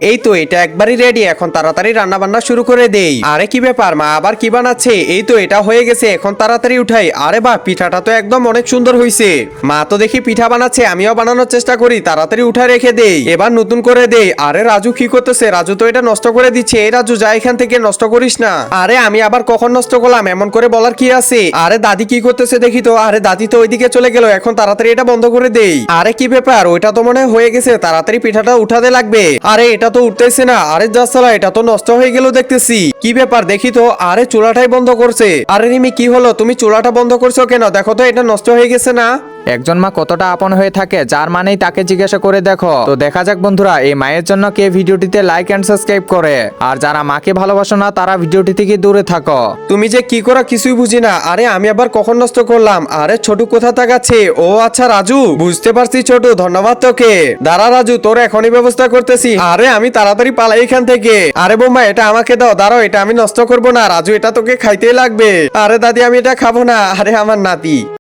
এই তো এটা একবারই রেডি, এখন তাড়াতাড়ি রান্না বান্না শুরু করে দেই। আরে কি ব্যাপার, মা আবার কি বানাচ্ছে? এই তো এটা হয়ে গেছে, এখন তাড়াতাড়ি উঠাই। আরে বাহ, পিঠাটা তো একদম অনেক সুন্দর হয়েছে। মা তো দেখি পিঠা বানাচ্ছে, আমিও বানানোর চেষ্টা করি। তাড়াতাড়ি উঠা রেখে দেই, এবার নতুন করে দেই। আরে রাজু কি করতেছে? রাজু তো এটা নষ্ট করে দিচ্ছে। এই রাজু, যা এখান থেকে, নষ্ট করিস না। আরে আমি আবার কখন নষ্ট করলাম? এমন করে বলার কি আছে? আরে দাদি কি করতেছে দেখি তো। আরে দাদি তো ওইদিকে চলে গেল, এখন তাড়াতাড়ি এটা বন্ধ করে দেই। আরে কি ব্যাপার, ওইটা তো মনে হয়ে গেছে, তাড়াতাড়ি পিঠাটা উঠাতে লাগবে। আরে এটা তো উঠতেছে না। আরে জাসালা, এটা তো নষ্ট হয়ে গেল দেখতেছি। কি ব্যাপার দেখি তো। আরে চুলাটাই বন্ধ করছে। আরে রিমি, কি হলো? তুমি চুলাটা বন্ধ করছো কেন? দেখো তো এটা নষ্ট হয়ে গেছে না? একজন মা কতটা আপন হয়ে থাকে, যার মানেই তাকে জিজ্ঞাসা করে দেখো। তো দেখা যাক বন্ধুরা, এই মায়ের জন্য কে ভিডিওটিতে লাইক এন্ড সাবস্ক্রাইব করে। আর যারা মাকে ভালোবাসো না, তারা ভিডিওটি থেকে দূরে থাকো। তুমি যে কি করা কিছুই বুঝি না। আরে আমি আবার কখন নষ্ট করলাম? আরে ছোট কোথা তাকাচ্ছে? ও আচ্ছা রাজু, বুঝতে পারছি ছোট, ধন্যবাদ তোকে। দাঁড়া রাজু, তোর এখনই ব্যবস্থা করতেছি। আরে আমি তাড়াতাড়ি পালাই এখান থেকে। আরে বোম্বা, এটা আমাকে দাও। দাঁড়াও, এটা আমি নষ্ট করবো না রাজু, এটা তোকে খাইতেই লাগবে। আরে দাদি, আমি এটা খাবো না। আরে আমার নাতি।